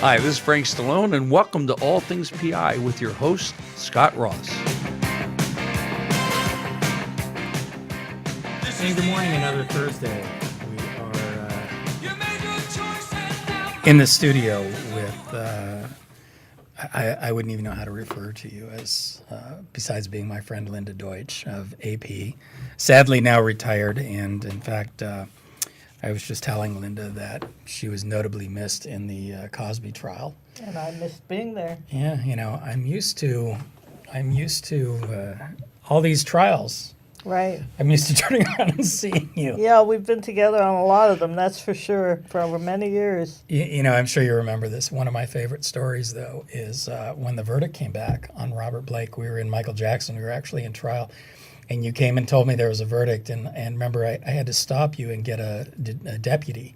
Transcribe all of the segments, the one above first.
Hi, this is Frank Stallone, and welcome to All Things P.I. with your host, Scott Ross. Hey, good morning, another Thursday. We are in the studio with, I wouldn't even know how to refer to you as, besides being my friend Linda Deutsch of AP, sadly now retired, and in fact, I was just telling Linda that she was notably missed in the Cosby trial. And I missed being there. Yeah, you know, I'm used to all these trials. Right. I'm used to turning around and seeing you. Yeah, we've been together on a lot of them, that's for sure, for over many years. You know, I'm sure you remember this. One of my favorite stories, though, is when the verdict came back on Robert Blake. We were in Michael Jackson. We were actually in trial. And you came and told me there was a verdict. And remember, I had to stop you and get a deputy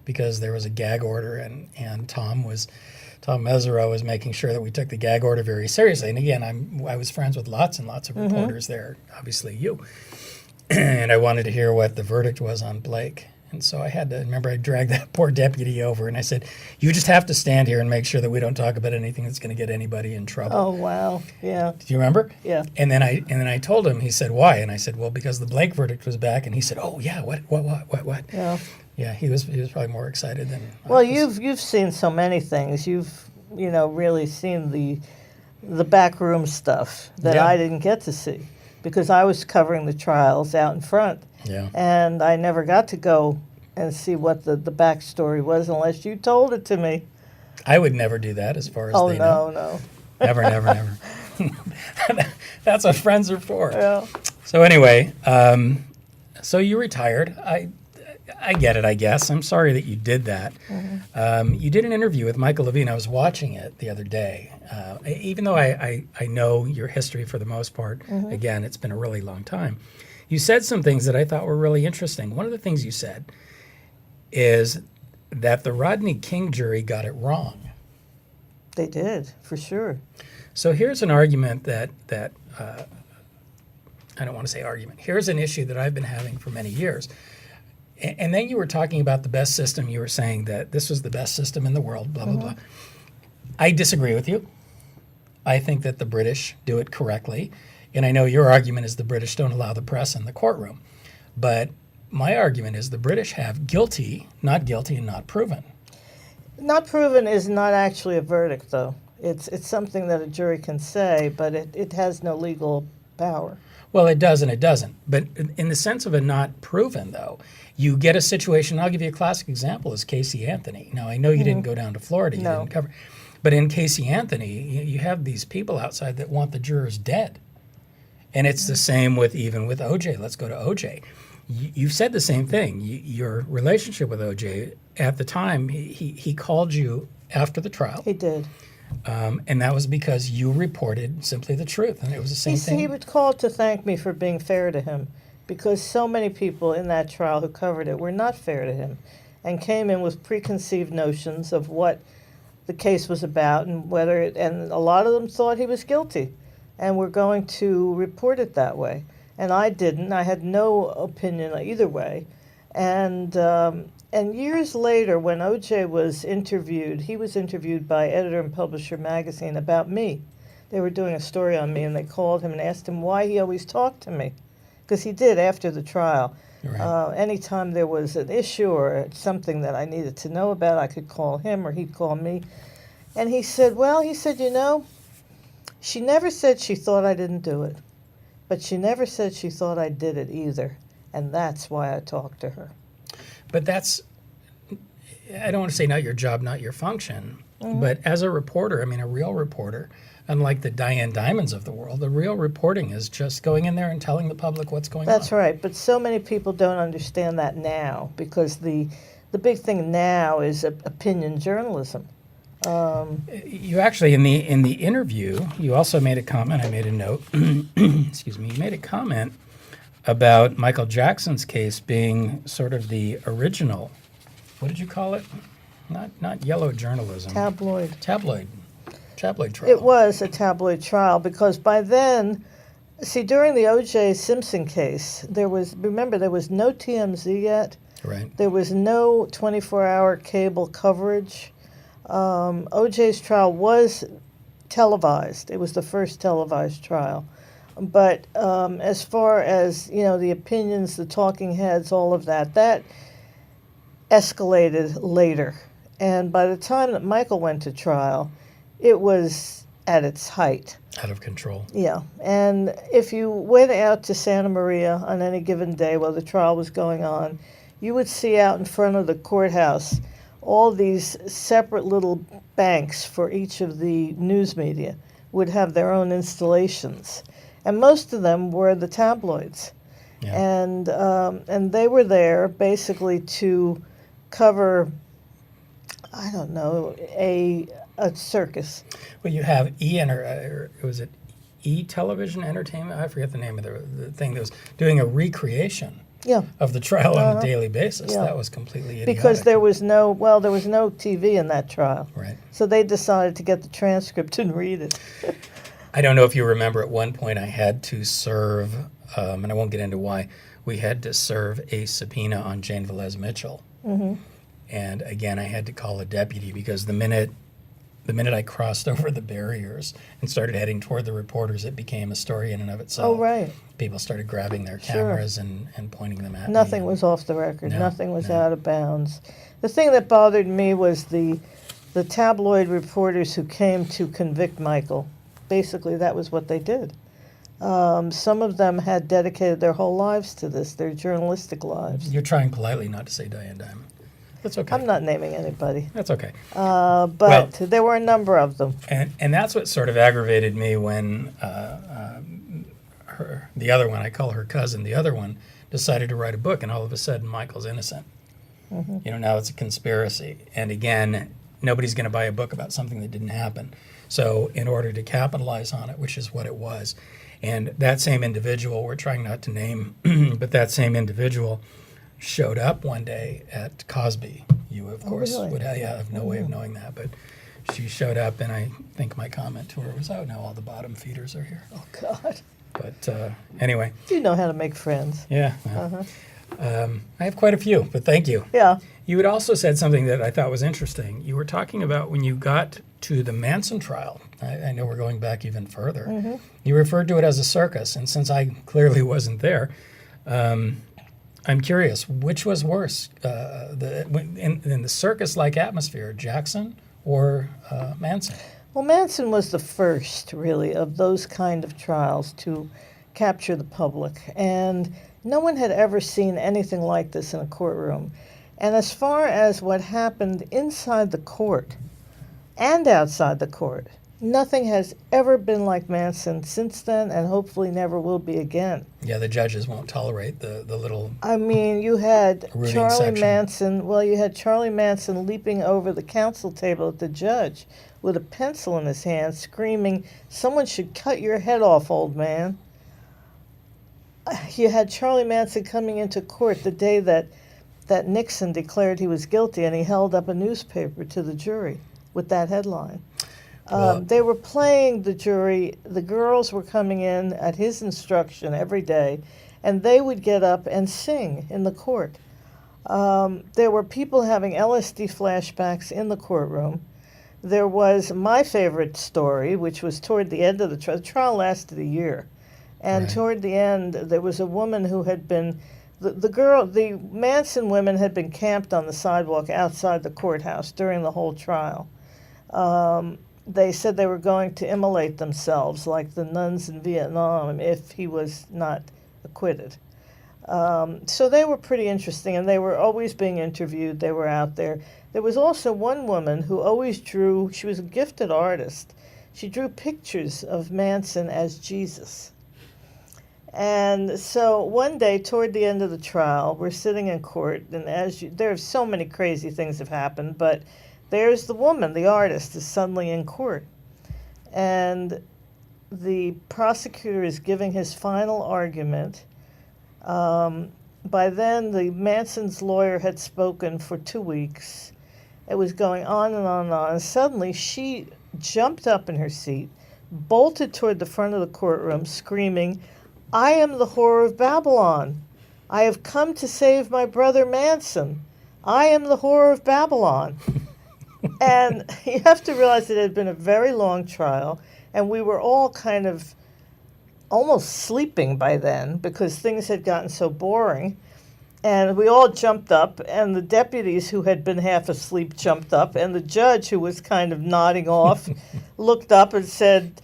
because there was a gag order. And Tom Mesereau was making sure that we took the gag order very seriously. And again, I was friends with lots and lots of reporters there, obviously you. And I wanted to hear what the verdict was on Blake. And so I dragged that poor deputy over and I said, you just have to stand here and make sure that we don't talk about anything that's going to get anybody in trouble. Oh, wow. Yeah. Do you remember? Yeah. And then I told him, he said, why? And I said, well, because the Blake verdict was back. And he said, oh, yeah, what? Yeah. Yeah, he was probably more excited than Well, you've seen so many things. You've, really seen the backroom stuff that Yeah. I didn't get to see because I was covering the trials out in front. Yeah. And I never got to go and see what the backstory was unless you told it to me. I would never do that as far as Oh, they know. no. Never. That's what friends are for. Yeah. So anyway, so you retired. I get it, I guess. I'm sorry that you did that. You did an interview with Michael Levine. I was watching it the other day. Even though I know your history for the most part, again, it's been a really long time. You said some things that I thought were really interesting. One of the things you said is that the Rodney King jury got it wrong. They did, for sure. So here's an argument that I don't want to say argument. Here's an issue that I've been having for many years. And then you were talking about the best system. You were saying that this was the best system in the world, blah, blah, blah. I disagree with you. I think that the British do it correctly. And I know your argument is the British don't allow the press in the courtroom. But my argument is the British have guilty, and not proven. Not proven is not actually a verdict, though. It's something that a jury can say, but it has no legal power. Well, it does and it doesn't. But in the sense of a not proven, though, you get a situation. I'll give you a classic example is Casey Anthony. Now, I know you didn't go down to Florida. You didn't cover. But in Casey Anthony, you have these people outside that want the jurors dead. And it's the same with O.J. Let's go to O.J. You've said the same thing. Your relationship with O.J. at the time, he called you after the trial. He did. And that was because you reported simply the truth. And it was the same thing. He would call to thank me for being fair to him because so many people in that trial who covered it were not fair to him and came in with preconceived notions of what the case was about and and a lot of them thought he was guilty and were going to report it that way. And I didn't. I had no opinion either way. And years later, when O.J. was interviewed, he was interviewed by Editor and Publisher Magazine about me. They were doing a story on me, and they called him and asked him why he always talked to me, because he did after the trial. Right. Anytime there was an issue or something that I needed to know about, I could call him or he'd call me. And he said, she never said she thought I didn't do it, but she never said she thought I did it either, and that's why I talked to her. But I don't want to say not your job, not your function, but as a reporter, a real reporter, unlike the Diane Diamonds of the world, the real reporting is just going in there and telling the public what's going on. That's right, but so many people don't understand that now because the big thing now is opinion journalism. You actually, in the interview, you also made a comment. I made a note. Excuse me. You made a comment about Michael Jackson's case being sort of the original. What did you call it? Not yellow journalism. Tabloid trial. It was a tabloid trial because by then, during the O.J. Simpson case, there was no TMZ yet. Right. There was no 24-hour cable coverage. O.J.'s trial was televised. It was the first televised trial. But as far as, the opinions, the talking heads, all of that, that escalated later. And by the time that Michael went to trial, it was at its height. Out of control. Yeah. And if you went out to Santa Maria on any given day while the trial was going on, you would see out in front of the courthouse all these separate little banks for each of the news media would have their own installations. And most of them were the tabloids. Yeah. And they were there basically to cover, I don't know, a circus. Well, you have was it E-Television Entertainment? I forget the name of the thing that was doing a recreation of the trial on a daily basis. Yeah. That was completely idiotic. Because there was no TV in that trial. Right. So they decided to get the transcript and read it. I don't know if you remember, at one point I had to serve, and I won't get into why, we had to serve a subpoena on Jane Velez Mitchell. Mm-hmm. And again, I had to call a deputy because the minute I crossed over the barriers and started heading toward the reporters, it became a story in and of itself. Oh, right. People started grabbing their cameras and pointing them at me. Nothing was off the record. No, Nothing was no. out of bounds. The thing that bothered me was the tabloid reporters who came to convict Michael. Basically, that was what they did. Some of them had dedicated their whole lives to this, their journalistic lives. You're trying politely not to say Diane Diamond. That's okay. I'm not naming anybody. That's okay. But there were a number of them. And that's what sort of aggravated me when the other one, I call her cousin, the other one, decided to write a book, and all of a sudden Michael's innocent. Mm-hmm. Now it's a conspiracy. And again, nobody's going to buy a book about something that didn't happen. So in order to capitalize on it, which is what it was, and that same individual, we're trying not to name, but that same individual showed up one day at Cosby. You, of course, really? would have no way of knowing that, but she showed up, and I think my comment to her was, "Oh, now all the bottom feeders are here." Oh, God. But anyway. You know how to make friends. Yeah. Well, I have quite a few, but thank you. Yeah. You had also said something that I thought was interesting. You were talking about when you got to the Manson trial. I know we're going back even further. Mm-hmm. You referred to it as a circus, and since I clearly wasn't there, I'm curious, which was worse, in the circus-like atmosphere, Jackson or Manson? Well, Manson was the first, really, of those kind of trials to capture the public. And no one had ever seen anything like this in a courtroom. And as far as what happened inside the court and outside the court, nothing has ever been like Manson since then, and hopefully never will be again. Yeah, the judges won't tolerate the little... I mean, you had Charlie section. Manson, you had Charlie Manson leaping over the counsel table at the judge with a pencil in his hand, screaming, "Someone should cut your head off, old man." You had Charlie Manson coming into court the day that Nixon declared he was guilty, and he held up a newspaper to the jury with that headline. They were playing the jury. The girls were coming in at his instruction every day, and they would get up and sing in the court. There were people having LSD flashbacks in the courtroom. There was my favorite story, which was toward the end of the trial. The trial lasted a year. And Right. toward the end, there was a woman who had been, the Manson women had been camped on the sidewalk outside the courthouse during the whole trial. They said they were going to immolate themselves like the nuns in Vietnam if he was not acquitted. So they were pretty interesting, and they were always being interviewed. They were out there. There was also one woman who always drew, she was a gifted artist. She drew pictures of Manson as Jesus. And so one day, toward the end of the trial, we're sitting in court, and there are so many crazy things have happened, but there's the woman, the artist, is suddenly in court. And the prosecutor is giving his final argument. By then, the Manson's lawyer had spoken for 2 weeks. It was going on and on and on. And suddenly, she jumped up in her seat, bolted toward the front of the courtroom, screaming, "I am the whore of Babylon. I have come to save my brother Manson. I am the whore of Babylon." And you have to realize that it had been a very long trial, and we were all kind of almost sleeping by then because things had gotten so boring. And we all jumped up, and the deputies who had been half asleep jumped up, and the judge, who was kind of nodding off, looked up and said,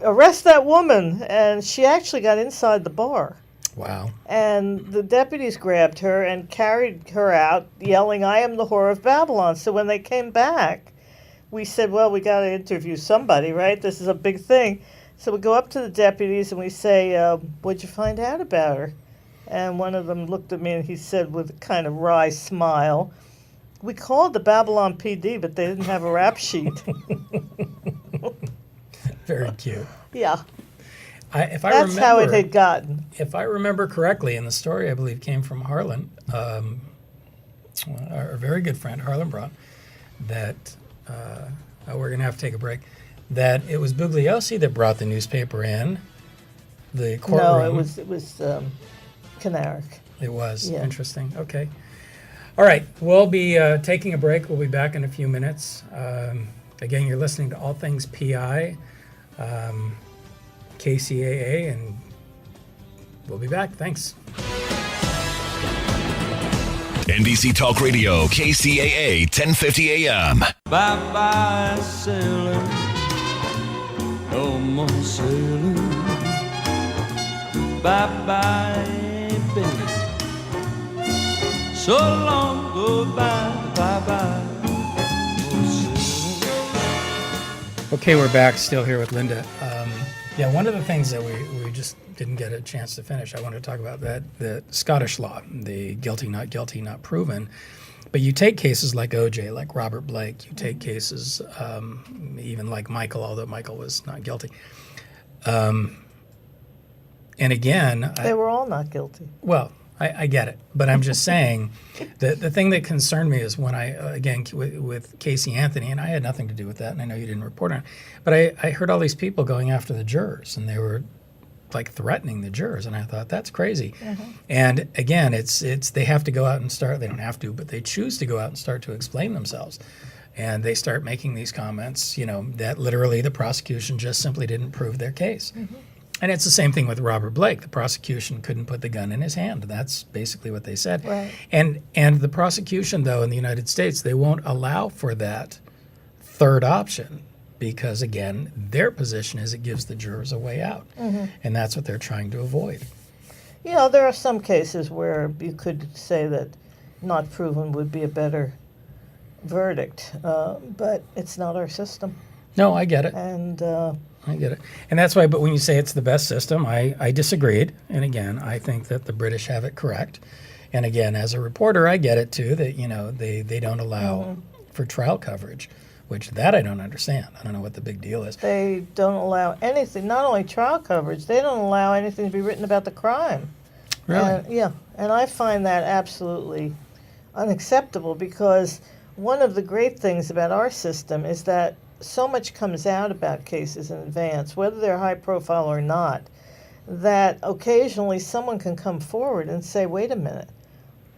"Arrest that woman." And she actually got inside the bar. Wow. And the deputies grabbed her and carried her out, yelling, "I am the whore of Babylon." So when they came back, we said, well, we got to interview somebody, right? This is a big thing. So we go up to the deputies and we say, what'd you find out about her? And one of them looked at me and he said with a kind of wry smile, "We called the Babylon PD, but they didn't have a rap sheet." Very cute. Yeah. If I That's remember, how it had gotten. If I remember correctly, and the story I believe came from Harlan, our very good friend Harlan brought, that we're going to have to take a break, that it was Bugliosi that brought the newspaper in the courtroom. No, it was Canaric. It was. Yeah. Interesting. Okay. All right. We'll be taking a break. We'll be back in a few minutes. Again, you're listening to All Things P.I., KCAA, and we'll be back. Thanks. NBC Talk Radio, KCAA, 1050 AM. Bye-bye, sailor. No more sailing. Bye-bye, baby. So long, goodbye, bye-bye. Okay, we're back. Still here with Linda. Yeah, one of the things that we just didn't get a chance to finish, I wanted to talk about the Scottish law, the guilty, not proven. But you take cases like O.J., like Robert Blake. You take cases even like Michael, although Michael was not guilty. And again, They were all not guilty. well, I get it, but I'm just saying the thing that concerned me is when again, with Casey Anthony, and I had nothing to do with that, and I know you didn't report on it, but I heard all these people going after the jurors, and they were like threatening the jurors, and I thought, that's crazy. Mm-hmm. And again, it's they have to go out and start, they don't have to, but they choose to go out and start to explain themselves. And they start making these comments, that literally the prosecution just simply didn't prove their case. Mm-hmm. And it's the same thing with Robert Blake. The prosecution couldn't put the gun in his hand. That's basically what they said. Right. And the prosecution, though, in the United States, they won't allow for that third option because, again, their position is it gives the jurors a way out. Mm-hmm. And that's what they're trying to avoid. There are some cases where you could say that not proven would be a better verdict, but it's not our system. No, I get it. And I get it. And that's why, but when you say it's the best system, I disagreed. And again, I think that the British have it correct. And again, as a reporter, I get it too, that, they don't allow for trial coverage, which that I don't understand. I don't know what the big deal is. they don't allow anything, not only trial coverage, they don't allow anything to be written about the crime. Really? And I find that absolutely unacceptable because one of the great things about our system is that so much comes out about cases in advance, whether they're high profile or not, that occasionally someone can come forward and say, wait a minute,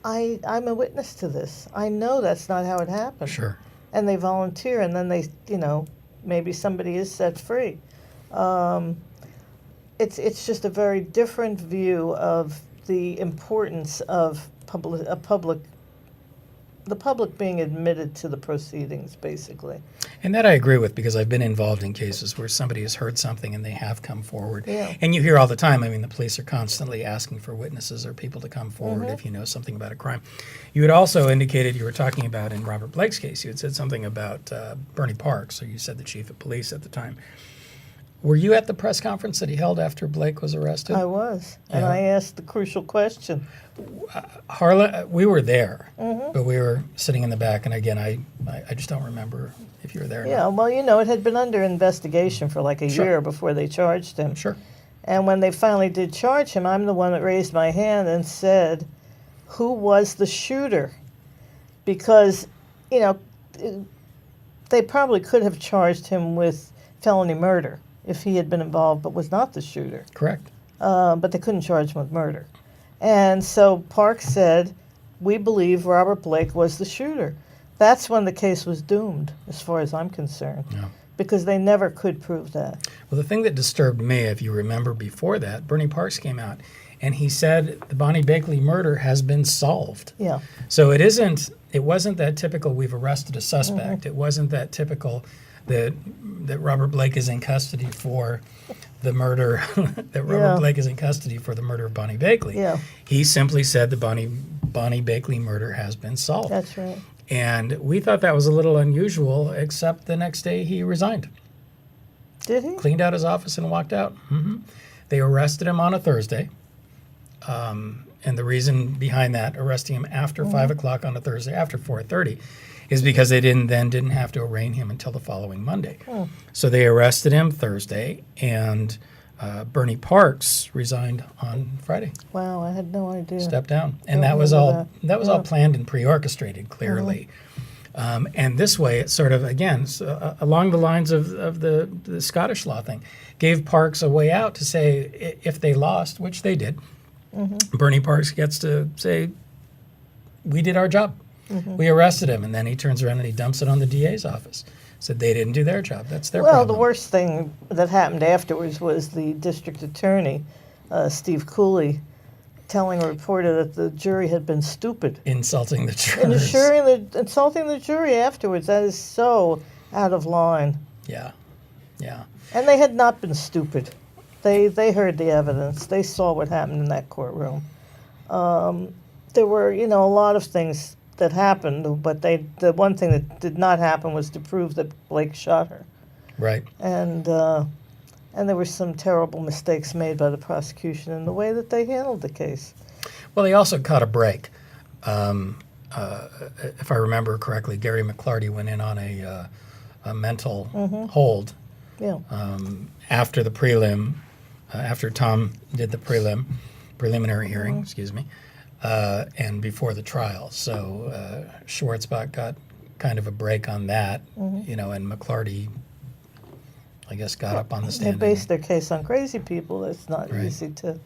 I'm a witness to this. I know that's not how it happened. Sure. And they volunteer, and then they, maybe somebody is set free. It's just a very different view of the importance of the public being admitted to the proceedings, basically. And that I agree with because I've been involved in cases where somebody has heard something and they have come forward. Yeah. And you hear all the time, the police are constantly asking for witnesses or people to come forward if you know something about a crime. You had also indicated you were talking about in Robert Blake's case, you had said something about Bernie Parks, or you said the chief of police at the time. Were you at the press conference that he held after Blake was arrested? I was, and I asked the crucial question. Harlan, we were there, but we were sitting in the back, and again, I just don't remember if you were there or Yeah, not. well, it had been under investigation for like a year before they charged him. Sure. And when they finally did charge him, I'm the one that raised my hand and said, who was the shooter? Because, they probably could have charged him with felony murder if he had been involved but was not the shooter. Correct. But they couldn't charge him with murder. And so Parks said, we believe Robert Blake was the shooter. That's when the case was doomed, as far as I'm concerned, Yeah. because they never could prove that. Well, the thing that disturbed me, if you remember before that, Bernie Parks came out and he said the Bonnie Bakley murder has been solved. Yeah. So it wasn't that typical we've arrested a suspect. It wasn't that typical that Robert Blake is in custody for the murder, that Robert Yeah. Blake is in custody for the murder of Bonnie Bakley. Yeah. He simply said the Bonnie Bakley murder has been solved. That's right. And we thought that was a little unusual, except the next day he resigned. Did he? Cleaned out his office and walked out. They arrested him on a Thursday. And the reason behind that, arresting him after 5 o'clock on a Thursday, after 4:30, is because they didn't have to arraign him until the following Monday. So they arrested him Thursday, and Bernie Parks resigned on Friday. Wow, I had no idea. Stepped down, and Don't that was remember all. that. That was all planned and pre-orchestrated, clearly. And this way, it sort of, again, along the lines of the Scottish law thing, gave Parks a way out to say if they lost, which they did, Bernie Parks gets to say, we did our job. We arrested him, and then he turns around and he dumps it on the DA's office. Said they didn't do their job. That's their Well, problem. the worst thing that happened afterwards was the district attorney, Steve Cooley, telling a reporter that the jury had been stupid. Insulting the And jurors. insulting the jury afterwards. That is so out of line. Yeah, yeah. And they had not been stupid. They heard the evidence. They saw what happened in that courtroom. There were, a lot of things that happened, but the one thing that did not happen was to prove that Blake shot her. Right. And there were some terrible mistakes made by the prosecution in the way that they handled the case. Well, they also caught a break. If I remember correctly, Gary McClarty went in on a mental hold Yeah. after the prelim, after Tom did the preliminary hearing, excuse me, and before the trial. So Schwartzbach got kind of a break on that, and McClarty, I guess, got up on the They stand. based their case on crazy people. It's not Right. easy to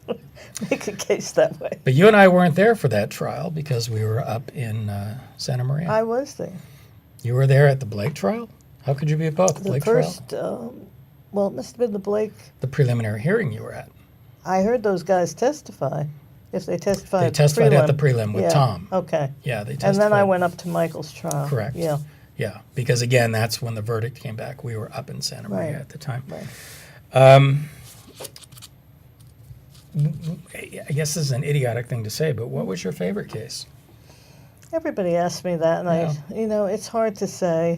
make a case that way. But you and I weren't there for that trial because we were up in Santa Maria. I was there. You were there at the Blake trial? How could you be at both? The Blake first, trial? well, it must have been the Blake. The preliminary hearing you were at. I heard those guys testify. If they testified They at the testified prelim. at the prelim with Yeah, Tom. Okay. Yeah, they testified. And then I went up to Michael's trial. Correct. Yeah. Yeah, because again, that's when the verdict came back. We were up in Santa Maria Right. at the time. Right. I guess this is an idiotic thing to say, but what was your favorite case? Everybody asks me that, and it's hard to say.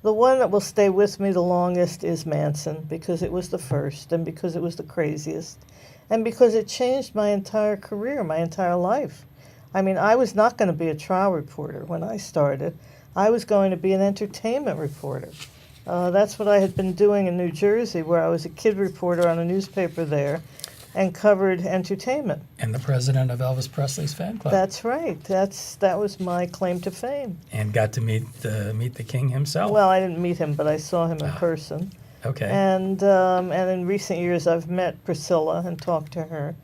The one that will stay with me the longest is Manson, because it was the first, and because it was the craziest, and because it changed my entire career, my entire life. I mean, I was not going to be a trial reporter when I started. I was going to be an entertainment reporter. That's what I had been doing in New Jersey, where I was a kid reporter on a newspaper there and covered entertainment. And the president of Elvis Presley's fan club. That's right. That was my claim to fame. And got to meet the king himself. Well, I didn't meet him, but I saw him in person. Okay. And in recent years, I've met Priscilla and talked to her.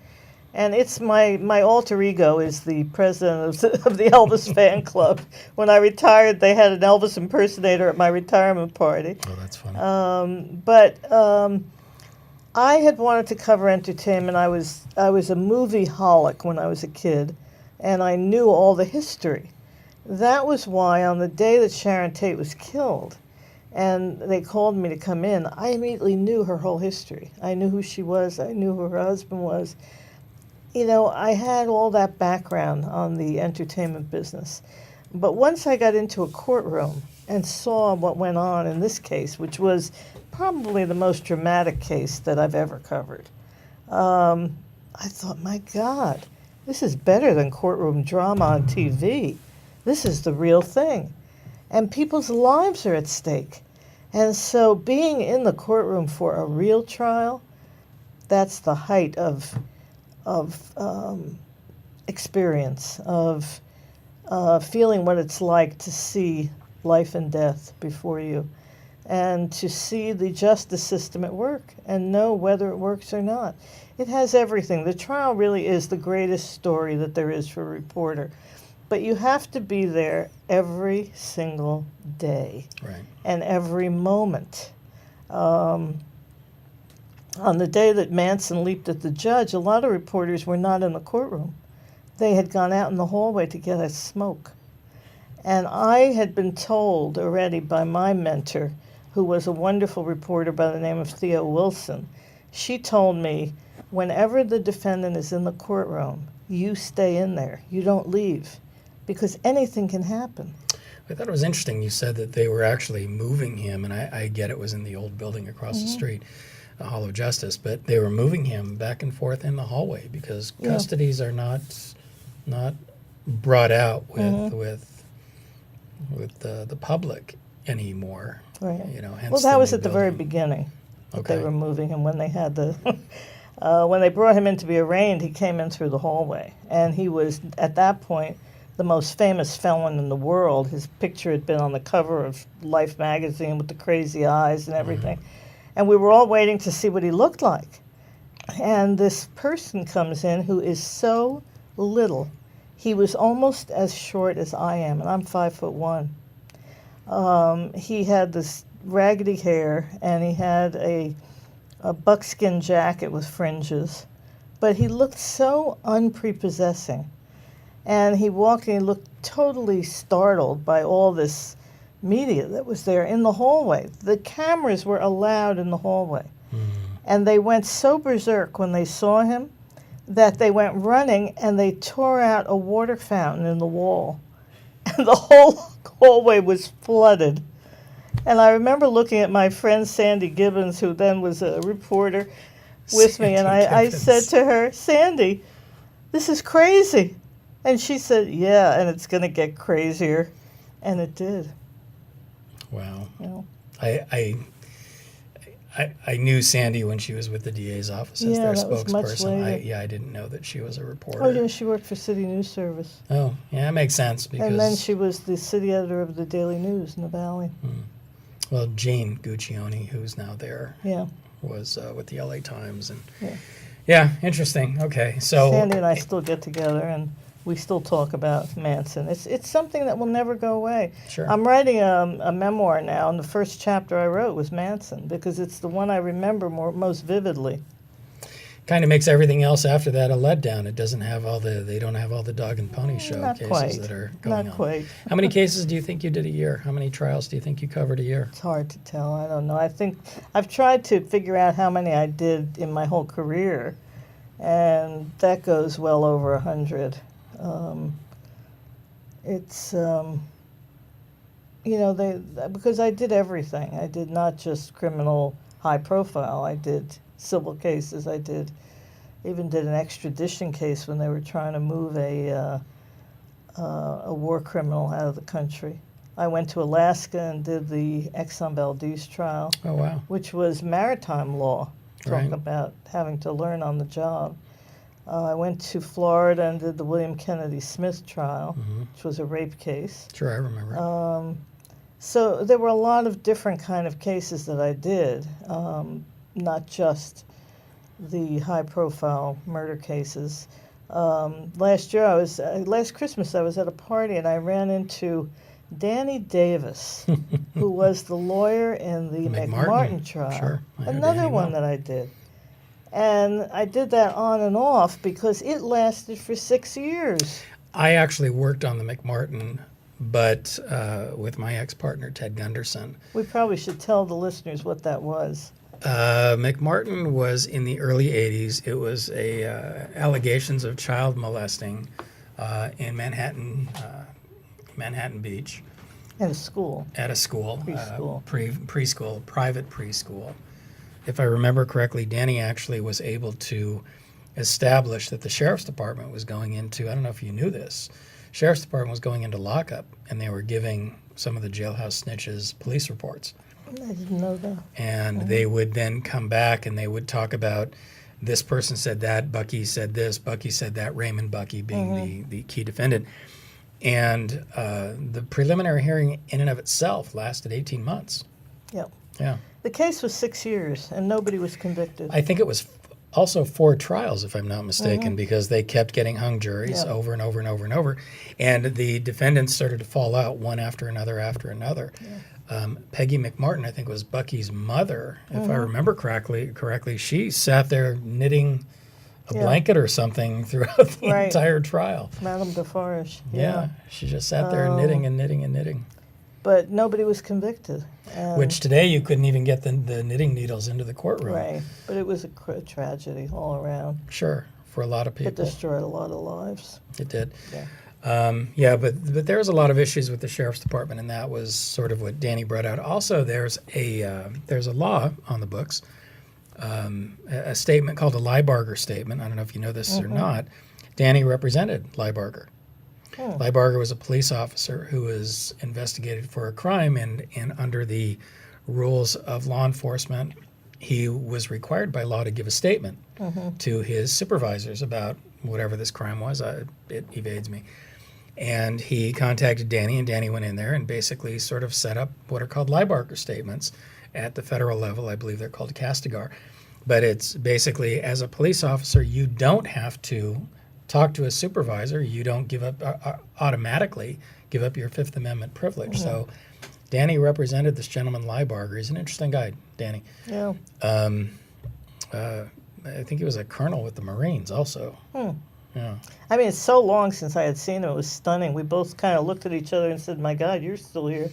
And it's my alter ego is the president of the Elvis fan club. When I retired, they had an Elvis impersonator at my retirement party. Oh, that's funny. I had wanted to cover entertainment. I was a movie-holic when I was a kid, and I knew all the history. That was why on the day that Sharon Tate was killed, and they called me to come in, I immediately knew her whole history. I knew who she was. I knew who her husband was. I had all that background on the entertainment business. But once I got into a courtroom and saw what went on in this case, which was probably the most dramatic case that I've ever covered, I thought, my God, this is better than courtroom drama on TV. This is the real thing. And people's lives are at stake. And so being in the courtroom for a real trial, that's the height of experience, of feeling what it's like to see life and death before you, and to see the justice system at work and know whether it works or not. It has everything. The trial really is the greatest story that there is for a reporter, But you have to be there every single day Right. and every moment. On the day that Manson leaped at the judge, a lot of reporters were not in the courtroom. They had gone out in the hallway to get a smoke. And I had been told already by my mentor, who was a wonderful reporter by the name of Theo Wilson. She told me, whenever the defendant is in the courtroom, you stay in there. You don't leave, because anything can happen. I thought it was interesting. You said that they were actually moving him, and I get it was in the old building across the street, the Hall of Justice, but they were moving him back and forth in the hallway because custodies are not brought out with the public anymore. Right. You know, hence Well, that was new at the very building. beginning that Okay. they were moving him. When they had the, when they brought him in to be arraigned, he came in through the hallway, and he was at that point the most famous felon in the world. His picture had been on the cover of Life magazine with the crazy eyes and everything, and we were all waiting to see what he looked like. And this person comes in who is so little. He was almost as short as I am, and I'm 5'1". He had this raggedy hair, and he had a buckskin jacket with fringes, but he looked so unprepossessing. And he walked and he looked totally startled by all this media that was there in the hallway. The cameras were allowed in the hallway. And they went so berserk when they saw him that they went running and they tore out a water fountain in the wall. And the whole hallway was flooded. And I remember looking at my friend Sandy Gibbons, who then was a reporter with me, and I said to her, Sandy, this is crazy. And she said, yeah, and it's going to get crazier. And it did. Wow. You know. I knew Sandy when she was with the DA's office as Yeah, their that was much spokesperson. later. I didn't know that she was a reporter. Oh, yeah, she worked for City News Service. Oh, yeah, that makes sense because And then she was the city editor of the Daily News in the Valley. well, Jane Guccione, who's now there, Yeah. was with the LA Times, and Yeah. yeah, interesting. Okay, so Sandy and I still get together, and we still talk about Manson. It's something that will never go away. Sure. I'm writing a memoir now, and the first chapter I wrote was Manson because it's the one I remember most vividly. kind of makes everything else after that a letdown. It doesn't have they don't have all the dog and pony show Not cases quite. that are going Not on. quite. How many cases do you think you did a year? How many trials do you think you covered a year? It's hard to tell. I don't know. I think I've tried to figure out how many I did in my whole career, and that goes well over 100. It's because I did everything. I did not just criminal high profile. I did civil cases. I even did an extradition case when they were trying to move a war criminal out of the country. I went to Alaska and did the Exxon Valdez trial, Oh, wow. which was maritime law, talking Right. about having to learn on the job. I went to Florida and did the William Kennedy Smith trial, which was a rape case. Sure, I remember. So there were a lot of different kind of cases that I did, not just the high-profile murder cases. Last Christmas I was at a party and I ran into Danny Davis, who was the lawyer in the McMartin trial. Sure, I know Another Danny one well. that I did. And I did that on and off because it lasted for 6 years. I actually worked on the McMartin, but with my ex-partner, Ted Gunderson. We probably should tell the listeners what that was. McMartin was in the early 80s. It was allegations of child molesting in Manhattan Beach In school. at a school, Preschool. preschool, private preschool. If I remember correctly, Danny actually was able to establish that the sheriff's department was going into, I don't know if you knew this, sheriff's department was going into lockup, and they were giving some of the jailhouse snitches police reports. I didn't know that. And they would then come back and they would talk about this person said that, Bucky said this, Bucky said that, Raymond Bucky being the key defendant. And the preliminary hearing in and of itself lasted 18 months. Yep. Yeah. The case was 6 years, and nobody was convicted. I think it was also 4 trials, if I'm not mistaken, because they kept getting hung juries Yeah. over and over and over and over. And the defendants started to fall out one after another after another. Peggy McMartin, I think, was Bucky's mother, if I remember correctly. She sat there knitting a blanket or something throughout the Right. entire trial. Madame Defarge. Yeah, she just sat there knitting and knitting and knitting. But nobody was convicted. And, Which today you couldn't even get the knitting needles into the courtroom. right. But it was a tragedy all around. Sure, for a lot of It people. destroyed a lot of lives. It did. Yeah. But there was a lot of issues with the sheriff's department, and that was sort of what Danny brought out. Also, there's a law on the books, a statement called a Liebarger statement. I don't know if you know this or not. Danny represented Liebarger. Liebarger was a police officer who was investigated for a crime, and under the rules of law enforcement, he was required by law to give a statement to his supervisors about whatever this crime was. It evades me. And he contacted Danny, and Danny went in there and basically sort of set up what are called Liebarger statements at the federal level. I believe they're called Castigar. But it's basically, as a police officer, you don't have to talk to a supervisor. You don't give up automatically give up your Fifth Amendment privilege. So Danny represented this gentleman Liebarger. He's an interesting guy, Danny. Yeah. I think he was a colonel with the Marines also. Yeah. I mean, it's so long since I had seen him. It was stunning. We both kind of looked at each other and said, "My God, you're still here."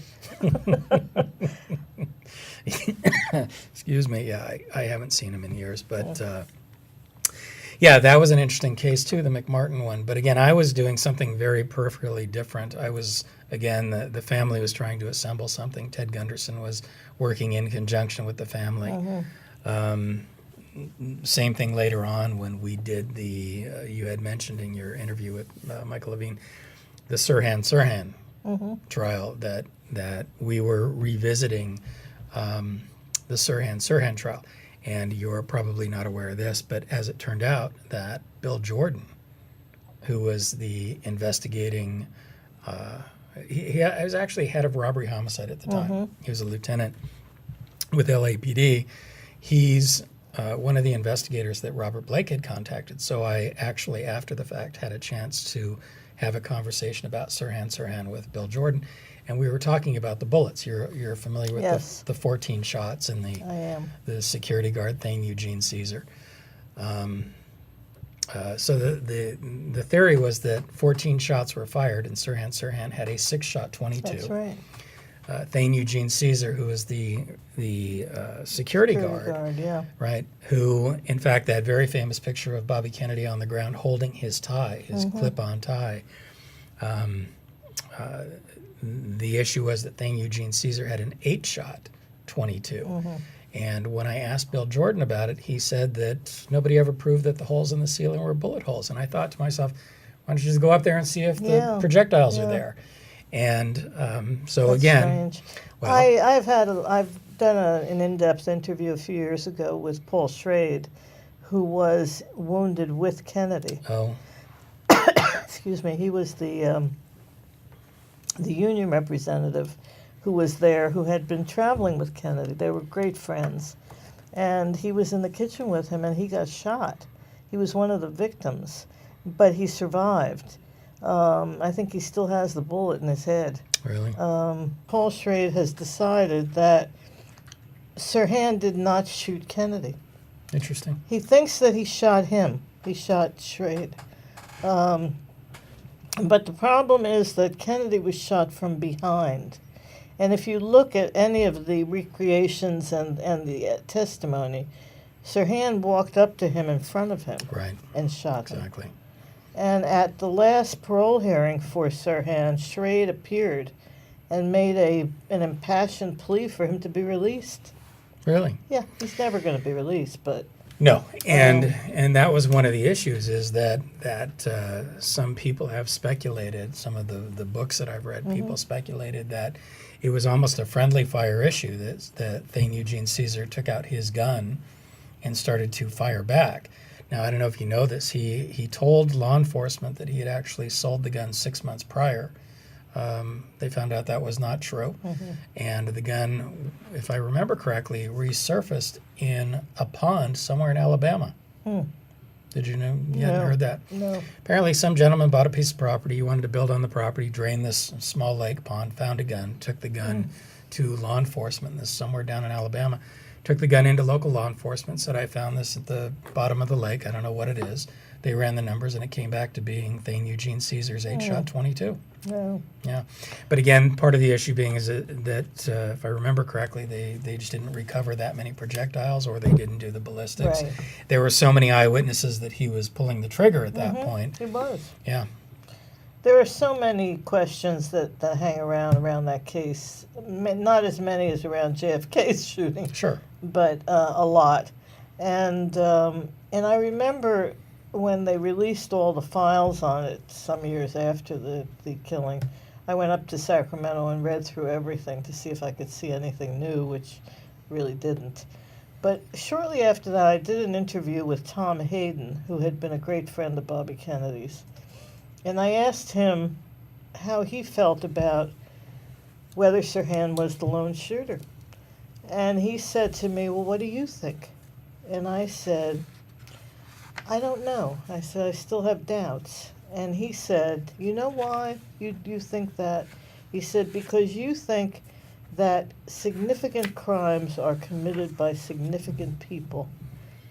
Excuse me. Yeah, I haven't seen him in years, but yeah, that was an interesting case too, the McMartin one. But again, I was doing something very peripherally different. I was, again, the family was trying to assemble something. Ted Gunderson was working in conjunction with the family. Same thing later on when we did the, you had mentioned in your interview with Michael Levine, the Sirhan trial, that we were revisiting the Sirhan trial. And you're probably not aware of this, but as it turned out, that Bill Jordan, who was the investigating, he was actually head of robbery homicide at the time. He was a lieutenant with LAPD. He's one of the investigators that Robert Blake had contacted. So I actually, after the fact, had a chance to have a conversation about Sirhan with Bill Jordan. And we were talking about the bullets. You're familiar with Yes. the 14 shots in I am. the security guard Thane Eugene Caesar. So the theory was that 14 shots were fired, and Sirhan had a 6-shot 22. That's right. Thane Eugene Caesar, who was the security guard, Yeah. right? Who, in fact, that very famous picture of Bobby Kennedy on the ground holding his tie, his clip-on tie. The issue was that Thane Eugene Caesar had an 8-shot 22. And when I asked Bill Jordan about it, he said that nobody ever proved that the holes in the ceiling were bullet holes. And I thought to myself, why don't you just go up there and see if the projectiles are there? And so That's again, strange. well, I've done an in-depth interview a few years ago with Paul Schrade, who was wounded with Kennedy. oh, Excuse me. He was the union representative who was there, who had been traveling with Kennedy. They were great friends, and he was in the kitchen with him, and he got shot. He was one of the victims, but he survived. I think he still has the bullet in his head. really? Paul Schrade has decided that Sirhan did not shoot Kennedy. Interesting. He thinks that he shot him. He shot Schrade. But the problem is that Kennedy was shot from behind. And if you look at any of the recreations and the testimony, Sirhan walked up to him in front of him Right. and shot him. Exactly. And at the last parole hearing for Sirhan, Schrade appeared and made an impassioned plea for him to be released. Really? Yeah, he's never going to be released, but No, and that was one of the issues, is that some people have speculated, some of the books that I've read, people speculated that it was almost a friendly fire issue, that Thane Eugene Caesar took out his gun and started to fire back. Now, I don't know if you know this, he told law enforcement that he had actually sold the gun 6 months prior. They found out that was not true. And the gun, if I remember correctly, resurfaced in a pond somewhere in Alabama. Did you know? You hadn't No. heard that? No. Apparently, some gentleman bought a piece of property. He wanted to build on the property, drain this small lake pond, found a gun, took the gun to law enforcement. This is somewhere down in Alabama. Took the gun into local law enforcement, said, I found this at the bottom of the lake. I don't know what it is. They ran the numbers, and it came back to being Thane Eugene Caesar's 8-shot 22. No. Yeah. But again, part of the issue being is that if I remember correctly, they just didn't recover that many projectiles, or they didn't do the ballistics. Right. There were so many eyewitnesses that he was pulling the trigger at that point. It was. Yeah. There are so many questions that hang around that case. Not as many as around JFK's shooting, Sure. but a lot. And I remember when they released all the files on it some years after the killing, I went up to Sacramento and read through everything to see if I could see anything new, which really didn't. But shortly after that, I did an interview with Tom Hayden, who had been a great friend of Bobby Kennedy's. And I asked him how he felt about whether Sirhan was the lone shooter. And he said to me, well, what do you think? And I said, I don't know. I said, I still have doubts. And he said, you know why you think that? He said, because you think that significant crimes are committed by significant people,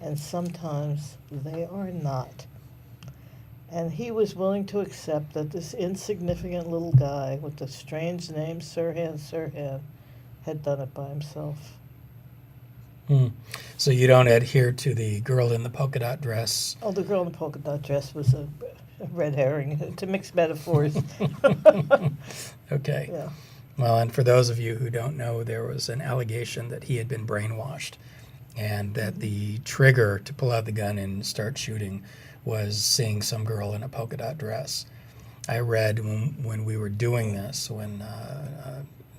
and sometimes they are not. And he was willing to accept that this insignificant little guy with the strange name Sirhan had done it by himself. So you don't adhere to the girl in the polka dot dress. Oh, the girl in the polka dot dress was a red herring, to mix metaphors. Okay. Yeah. Well, and for those of you who don't know, there was an allegation that he had been brainwashed, and that the trigger to pull out the gun and start shooting was seeing some girl in a polka dot dress. I read when we were doing this, when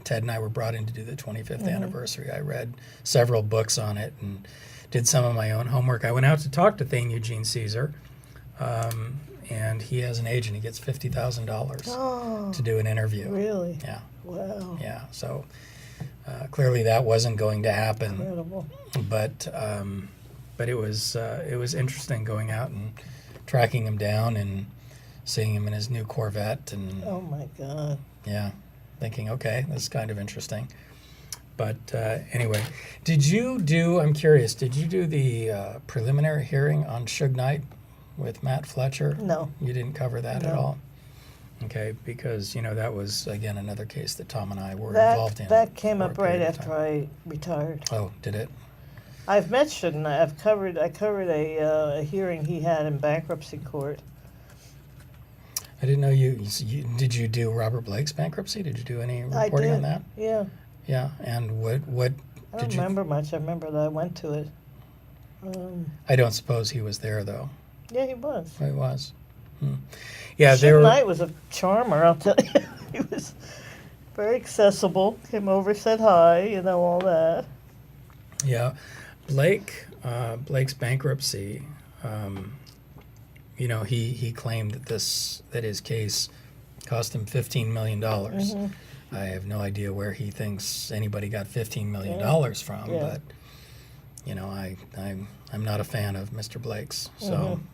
Ted and I were brought in to do the 25th anniversary, I read several books on it and did some of my own homework. I went out to talk to Thane Eugene Caesar, and he has an agent. He gets $50,000 to do an interview. Really? Yeah. Wow. Yeah. So clearly that wasn't going to happen. Incredible. But it was interesting going out and tracking him down and seeing him in his new Corvette, and Oh, my God. yeah, thinking, okay, this is kind of interesting. But anyway, I'm curious, did you do the preliminary hearing on Suge Knight with Matt Fletcher? No. You didn't cover that at No. all? Okay, because, that was, again, another case that Tom and I were involved in. That came for a up right period of after time. I retired. Oh, did it? I've met Suge Knight. I covered a hearing he had in bankruptcy court. I didn't know did you do Robert Blake's bankruptcy? Did you do any I reporting did. on that? Yeah. Yeah, and what I did don't you? remember much. I remember that I went to it. I don't suppose he was there though. Yeah, he was. He was. Yeah, there Suge were. Knight was a charmer, I'll tell you. He was very accessible. Came over, said hi, all that. Yeah, Blake's bankruptcy. He claimed that his case cost him $15 million. I have no idea where he thinks anybody got $15 million from, Yeah. but I'm not a fan of Mr. Blake's, so I'm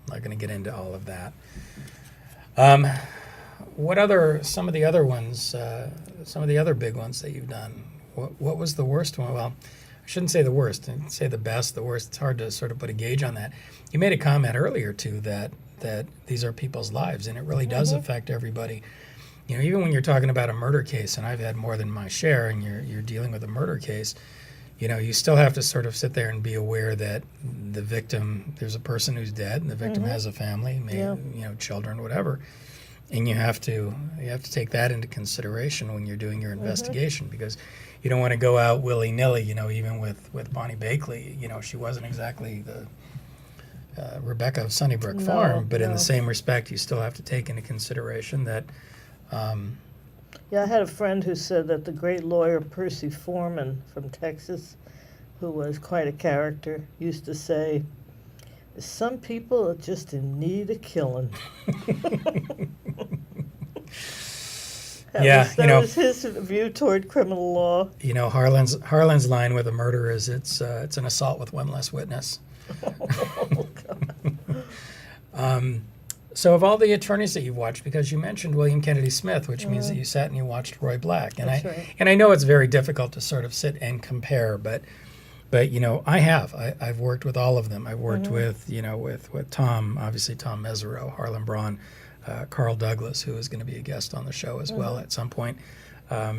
not going to get into all of that. Some of the other ones, some of the other big ones that you've done? What was the worst one? Well, I shouldn't say the worst. I'd say the best, the worst. It's hard to sort of put a gauge on that. You made a comment earlier too that these are people's lives, and it really does affect everybody. Even when you're talking about a murder case, and I've had more than my share, and you're dealing with a murder case, you still have to sort of sit there and be aware that the victim, there's a person who's dead, and the victim has a family, children, whatever, and you have to take that into consideration when you're doing your investigation, because you don't want to go out willy-nilly. Even with Bonnie Bakley, she wasn't exactly the Rebecca of Sunnybrook Farm, but in the same respect, you still have to take into consideration that. Yeah, I had a friend who said that the great lawyer Percy Foreman from Texas, who was quite a character, used to say, some people are just in need of killing. That was his view toward criminal law. Harlan's line with a murder is it's an assault with one less witness. So of all the attorneys that you've watched, because you mentioned William Kennedy Smith, which means that you sat and you watched Roy Black, and That's right. I know it's very difficult to sort of sit and compare, but you know, I've worked with all of them. I've worked with with Tom, obviously Tom Mesereau, Harlan Braun, Carl Douglas, who is going to be a guest on the show as well at some point,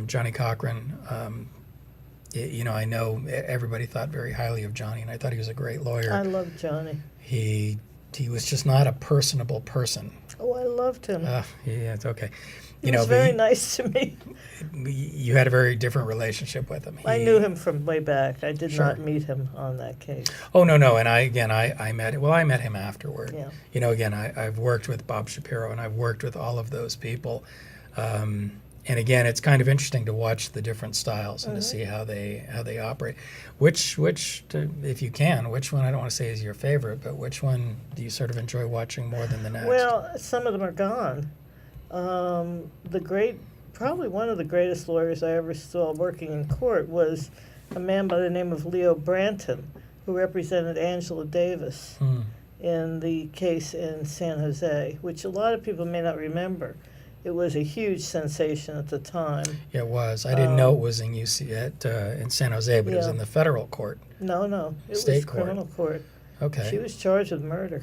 Johnny Cochran. You know, I know everybody thought very highly of Johnny, and I thought he was a great lawyer. I love Johnny. He was just not a personable person. Oh, I loved him. Yeah, it's okay. He was very nice to me. You had a very different relationship with him. I knew him from way back. I did Sure. not meet him on that case. Oh no, and I met him afterward. Yeah. You know, again, I've worked with Bob Shapiro, and I've worked with all of those people. And again, it's kind of interesting to watch the different styles and to see how they operate. Which, if you can, which one I don't want to say is your favorite, but which one do you sort of enjoy watching more than the next? Well, some of them are gone. Probably one of the greatest lawyers I ever saw working in court was a man by the name of Leo Branton, who represented Angela Davis in the case in San Jose, which a lot of people may not remember. It was a huge sensation at the time. Yeah, it was. I didn't know it was in in San Jose, but it was in the federal court. No, it State was court. criminal court. Okay. She was charged with murder.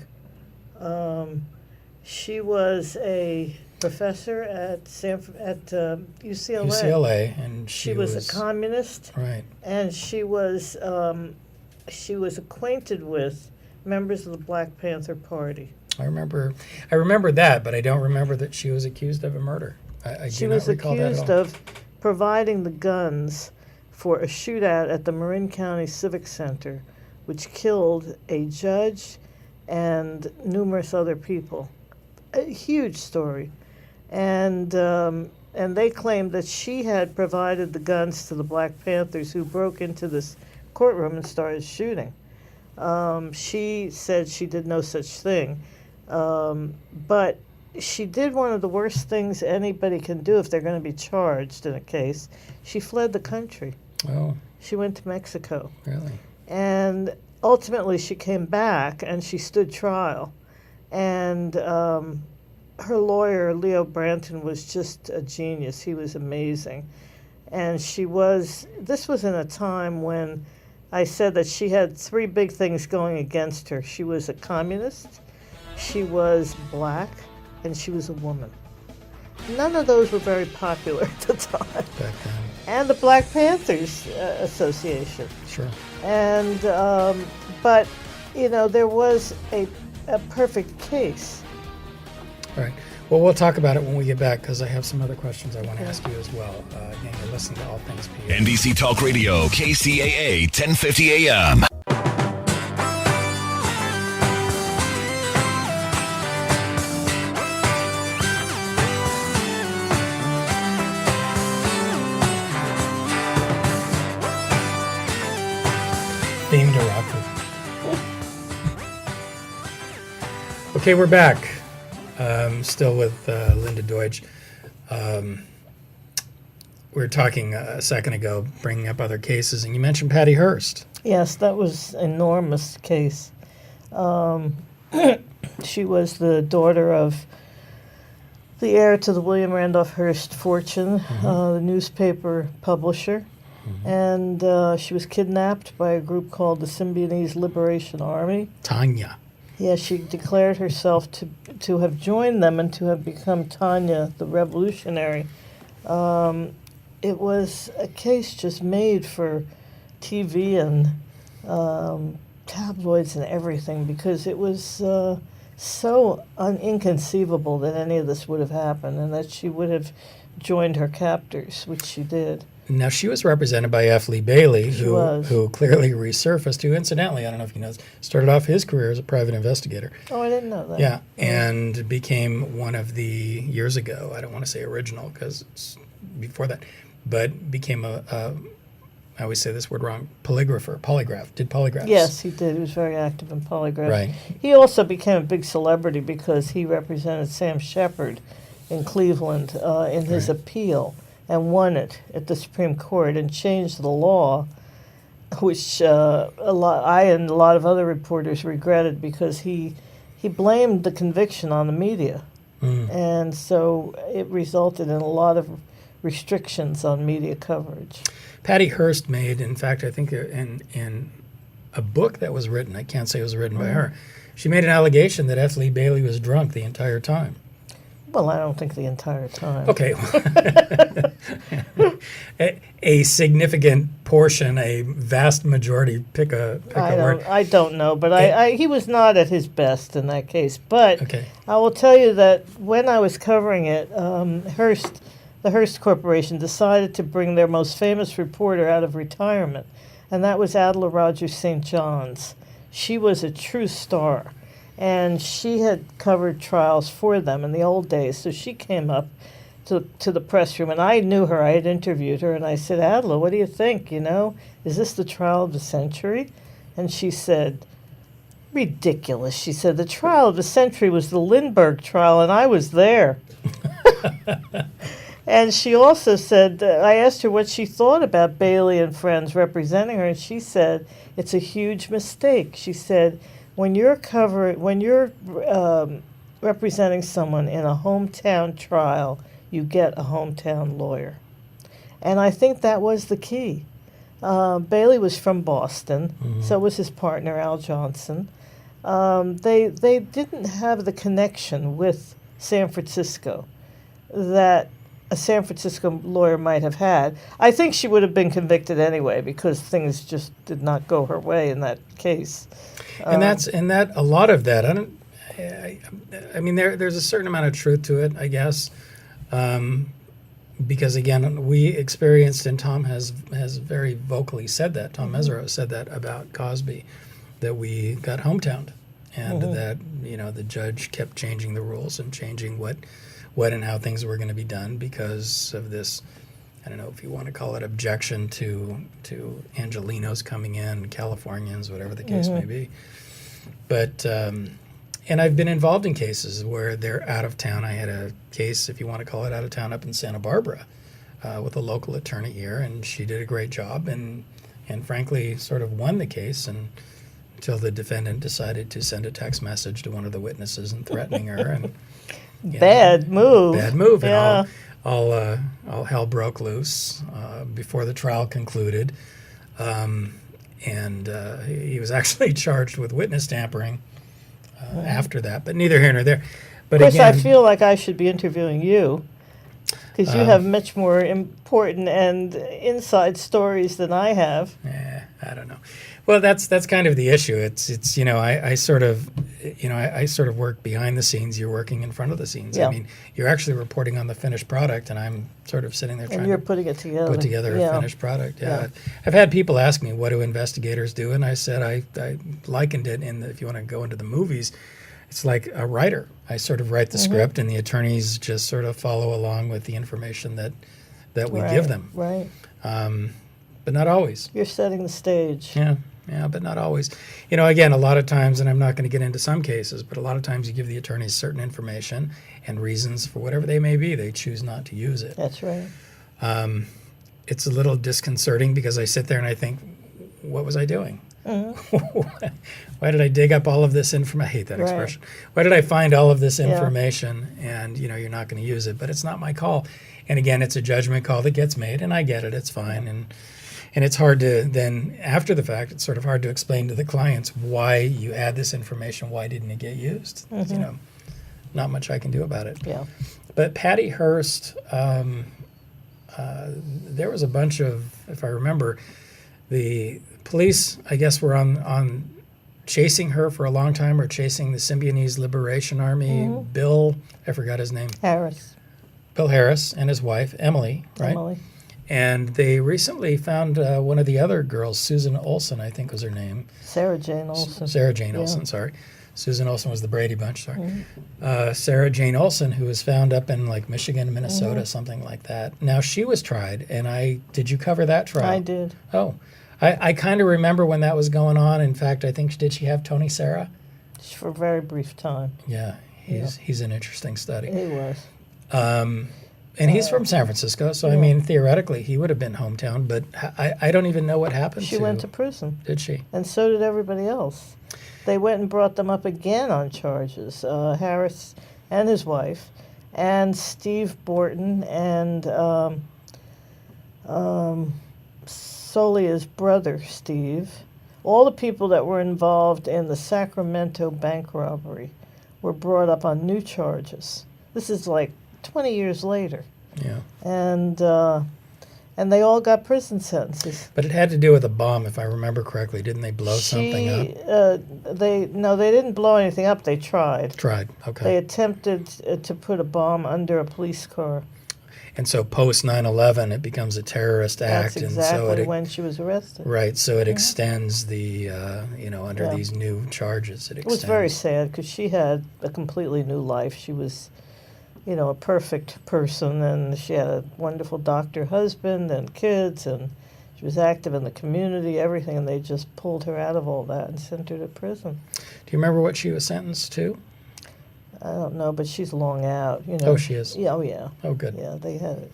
She was a professor at UCLA. UCLA, and She was a communist, right. and she was acquainted with members of the Black Panther Party. I remember that, but I don't remember that she was accused of a murder. I She do not was recall that accused at all. of providing the guns for a shootout at the Marin County Civic Center, which killed a judge and numerous other people. A huge story. And they claimed that she had provided the guns to the Black Panthers, who broke into this courtroom and started shooting. She said she did no such thing. But she did one of the worst things anybody can do if they're going to be charged in a case. She fled the country. Oh, She went to Mexico. really? And ultimately she came back and she stood trial. And her lawyer, Leo Branton, was just a genius. He was amazing. And this was in a time when I said that she had three big things going against her. She was a communist, she was black, and she was a woman. None of those were very popular at the time. Back then. And the Black Panthers Association. Sure. And, but, you know, there was a perfect case. All right. Well, we'll talk about it when we get back, because I have some other questions I want to ask you as well. Again, you're listening to All Things P.I. NDC Talk Radio, KCAA 1050 AM. Theme director. Okay, we're back. Still with Linda Deutsch. We were talking a second ago, bringing up other cases, and you mentioned Patty Hearst. Yes, that was an enormous case. She was the daughter of the heir to the William Randolph Hearst fortune, the newspaper publisher. And she was kidnapped by a group called the Symbionese Liberation Army. Tanya. Yeah, she declared herself to have joined them and to have become Tanya the Revolutionary. It was a case just made for TV and tabloids and everything, because it was so inconceivable that any of this would have happened and that she would have joined her captors, which she did. Now, she was represented by F. Lee Bailey, She who was. who clearly resurfaced, who incidentally, I don't know if you know, started off his career as a private investigator. Oh, I didn't know that. Yeah, and became one of the, years ago, I don't want to say original, because it's before that, but became I always say this word wrong, polygraph, did polygraphs. Yes, he did. He was very active in polygraphs. Right. He also became a big celebrity because he represented Sam Shepard in Cleveland in his Right. appeal and won it at the Supreme Court and changed the law which I and a lot of other reporters regretted because he blamed the conviction on the media. And so it resulted in a lot of restrictions on media coverage. Patty Hearst made, in fact, I think in a book that was written, I can't say it was written by her, she made an allegation that F. Lee Bailey was drunk the entire time. Well, I don't think the entire time. Okay. a significant portion, a vast majority, pick a word. I don't know, but he was not at his best in that case. But Okay. I will tell you that when I was covering it, the Hearst Corporation decided to bring their most famous reporter out of retirement, and that was Adela Rogers St. John's. She was a true star, and she had covered trials for them in the old days, so she came up to the press room, and I knew her. I had interviewed her, and I said, Adela, what do you think? Is this the trial of the century? And she said, ridiculous. She said, the trial of the century was the Lindbergh trial, and I was there. And she also said, I asked her what she thought about Bailey and friends representing her, and she said, it's a huge mistake. She said, when you're representing someone in a hometown trial, you get a hometown lawyer. And I think that was the key. Bailey was from Boston, so was his partner, Al Johnson. They didn't have the connection with San Francisco that a San Francisco lawyer might have had. I think she would have been convicted anyway because things just did not go her way in that case. And that a lot of that. I mean, there's a certain amount of truth to it, I guess, because again, we experienced, and Tom has very vocally said that. Tom Mesereau said that about Cosby, that we got hometowned, and that the judge kept changing the rules and changing what and how things were going to be done because of this. I don't know if you want to call it objection to Angelenos coming in, Californians, whatever the case may be. But and I've been involved in cases where they're out of town. I had a case, if you want to call it out of town, up in Santa Barbara with a local attorney here, and she did a great job and frankly sort of won the case until the defendant decided to send a text message to one of the witnesses and threatening her. And Bad move. And all hell broke loose before the trial concluded. And he was actually charged with witness tampering after that, but neither here nor there. But of course, again, I feel like I should be interviewing you because you have much more important and inside stories than I have. I don't know. Well, that's kind of the issue. It's I sort of work behind the scenes. You're working in front of the scenes. Yeah. I mean, you're actually reporting on the finished product, and I'm sort of sitting there trying And you're to putting it together. put together Yeah. a finished product. Yeah. Yeah. I've had people ask me, what do investigators do? And I said I likened it if you want to go into the movies, it's like a writer. I sort of write the script, and the attorneys just sort of follow along with the information that we give them. Right. But not always. You're setting the stage. Yeah, but not always. Again, a lot of times, and I'm not going to get into some cases, but a lot of times you give the attorneys certain information and reasons for whatever they may be, they choose not to use it. That's right. It's a little disconcerting because I sit there and I think, what was I doing? Why did I dig up all of this information? I hate that expression. Why did I find all of this information and, you're not going to use it? But it's not my call. And again, it's a judgment call that gets made, and I get it. It's fine. And it's hard to then, after the fact, it's sort of hard to explain to the clients why you had this information, why didn't it get used? Not much I can do about it. Yeah. But Patty Hearst, there was a bunch of, if I remember, the police, I guess, were on chasing her for a long time, or chasing the Symbionese Liberation Army. Bill, I forgot his name. Bill Harris and his wife, Emily, right? Emily. And they recently found one of the other girls, Susan Olsen, I think was her name. Sarah Jane Olsen. Sarah Jane Olsen, sorry. Susan Olsen was the Brady Bunch, sorry. Sarah Jane Olsen, who was found up in like Michigan, Minnesota, something like that. Now, she was tried, and did you cover that trial? I did. Oh, I kind of remember when that was going on. In fact, I think, did she have Tony Serra? For a very brief time. Yeah, he's an interesting study. He was. And he's from San Francisco, so I mean, theoretically, he would have been hometown, but I don't even know what happened She went to prison. Did she? And so did everybody else. They went and brought them up again on charges. Harris and his wife, and Steve Borton, and Solia's brother, Steve. All the people that were involved in the Sacramento bank robbery were brought up on new charges. This is like 20 years later. Yeah. And they all got prison sentences. But it had to do with a bomb, if I remember correctly. Didn't they blow something up? They didn't blow anything up. They tried. Okay. They attempted to put a bomb under a police car. And so post 9/11, it becomes a terrorist act. That's exactly and so when she was arrested. Right. So it extends the, under these new charges. It was very sad because she had a completely new life. She was, a perfect person, and she had a wonderful doctor husband and kids, and she was active in the community, everything, and they just pulled her out of all that and sent her to prison. Do you remember what she was sentenced to? I don't know, but she's long out. Oh, she is? Yeah, oh, yeah. Oh, good. Yeah, they had it.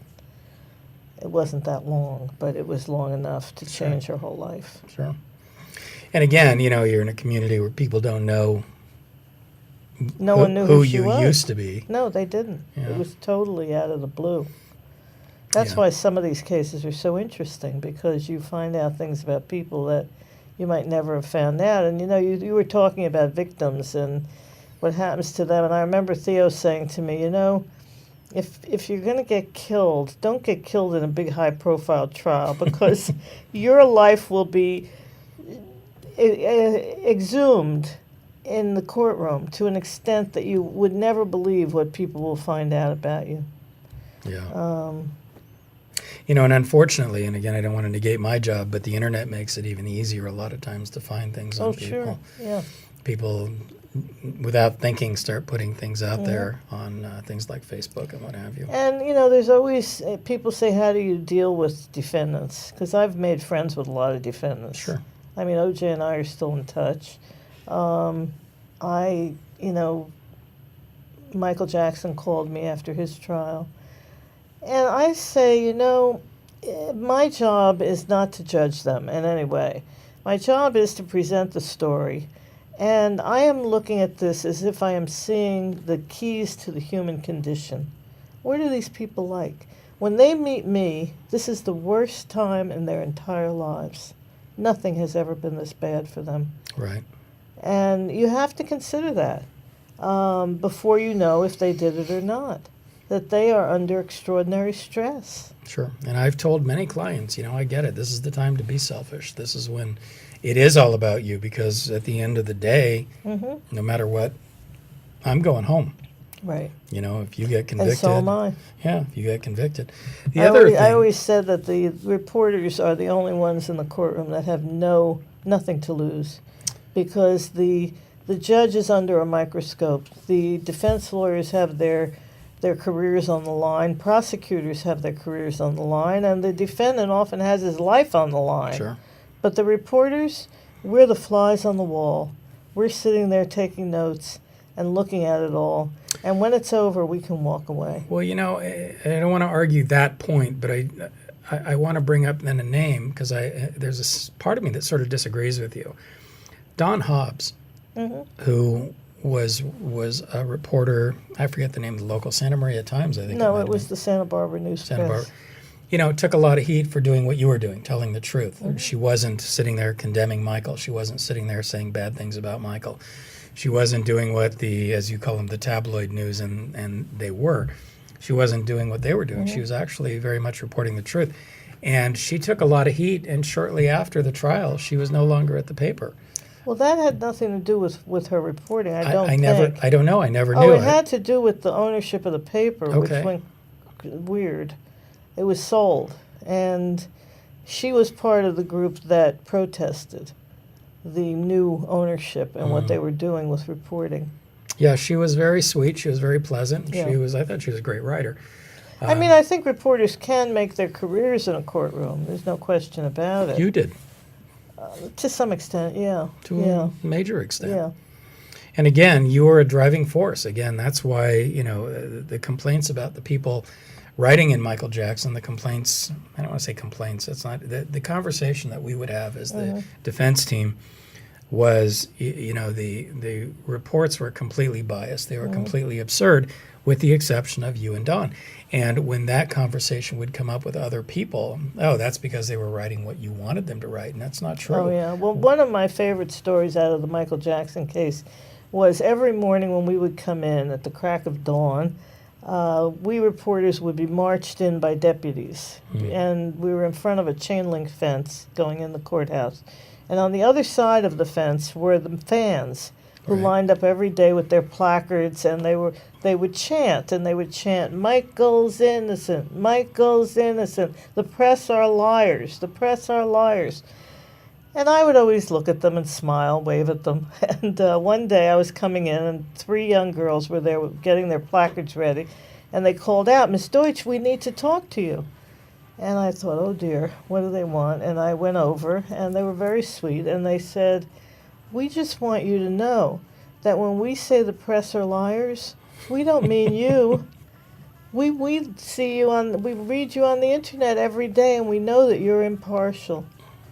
It wasn't that long, but it was long enough to change her whole life. Sure. And again, you're in a community where people don't know no one knew who she you was. used to be. No, they didn't. Yeah. It was totally out of the blue. That's why some of these cases are so interesting, because you find out things about people that you might never have found out. And, you were talking about victims and what happens to them. And I remember Theo saying to me, if you're going to get killed, don't get killed in a big high-profile trial, because your life will be exhumed in the courtroom to an extent that you would never believe what people will find out about you. Yeah. And unfortunately, and again, I don't want to negate my job, but the internet makes it even easier a lot of times to find things on people. Sure. Yeah. People, without thinking, start putting things out there on things like Facebook and what have you. And, there's always, people say, how do you deal with defendants? Because I've made friends with a lot of defendants. Sure. I mean, OJ and I are still in touch. Michael Jackson called me after his trial. And I say, my job is not to judge them in any way. My job is to present the story. And I am looking at this as if I am seeing the keys to the human condition. What are these people like? When they meet me, this is the worst time in their entire lives. Nothing has ever been this bad for them. Right. And you have to consider that before you know if they did it or not, that they are under extraordinary stress. Sure. And I've told many clients, I get it. This is the time to be selfish. This is when it is all about you, because at the end of the day, no matter what, I'm going home. Right. If you get convicted. And so am I. Yeah, if you get convicted. I always said that the reporters are the only ones in the courtroom that have nothing to lose, because the judge is under a microscope. The defense lawyers have their careers on the line. Prosecutors have their careers on the line, and the defendant often has his life on the line. Sure. But the reporters, we're the flies on the wall. We're sitting there taking notes and looking at it all. And when it's over, we can walk away. Well, I don't want to argue that point, but I want to bring up then a name, because there's a part of me that sort of disagrees with you. Don Hobbs, who was a reporter, I forget the name of the local Santa Maria Times, I think. No, it was the Santa Barbara News Santa Press. Barbara. Took a lot of heat for doing what you were doing, telling the truth. She wasn't sitting there condemning Michael. She wasn't sitting there saying bad things about Michael. She wasn't doing what as you call them, the tabloid news, and they were. She wasn't doing what they were doing. She was actually very much reporting the truth. And she took a lot of heat, and shortly after the trial, she was no longer at the paper. Well, that had nothing to do with her reporting, I don't think. I don't know. I never knew Oh, it. it had to do with the ownership of the paper, which went weird. It was sold, and she was part of the group that protested the new ownership and what they were doing with reporting. Yeah, she was very sweet. She was very pleasant. Yeah. I thought she was a great writer. I think reporters can make their careers in a courtroom. There's no question about it. You did. To some extent, yeah. To a major extent. Yeah. And again, you were a driving force. Again, that's why, the complaints about the people writing in Michael Jackson, the complaints, I don't want to say complaints, it's not, the conversation that we would have as the defense team was, the reports were completely biased. They were completely absurd, with the exception of you and Don. And when that conversation would come up with other people, that's because they were writing what you wanted them to write, and that's not true. Oh, yeah. Well, one of my favorite stories out of the Michael Jackson case was every morning when we would come in at the crack of dawn, we reporters would be marched in by deputies. And we were in front of a chain link fence going in the courthouse. And on the other side of the fence were the fans who lined up every day with their placards, and they would chant, Michael's innocent, Michael's innocent, the press are liars, the press are liars. And I would always look at them and smile, wave at them. And one day I was coming in, and 3 young girls were there getting their placards ready, and they called out, Miss Deutsch, we need to talk to you. And I thought, oh dear, what do they want? And I went over, and they were very sweet, and they said, we just want you to know that when we say the press are liars, we don't mean you. We see you we read you on the internet every day, and we know that you're impartial.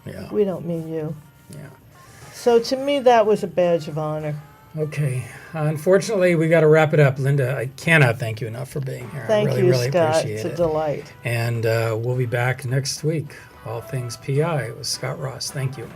Yeah. We don't mean you. Yeah. So to me, that was a badge of honor. Okay. Unfortunately, we got to wrap it up. Linda, I cannot thank you enough for being here. Thank I really, you, really Scott. appreciate It's a it. delight. And we'll be back next week. All Things P.I. with Scott Ross. Thank you.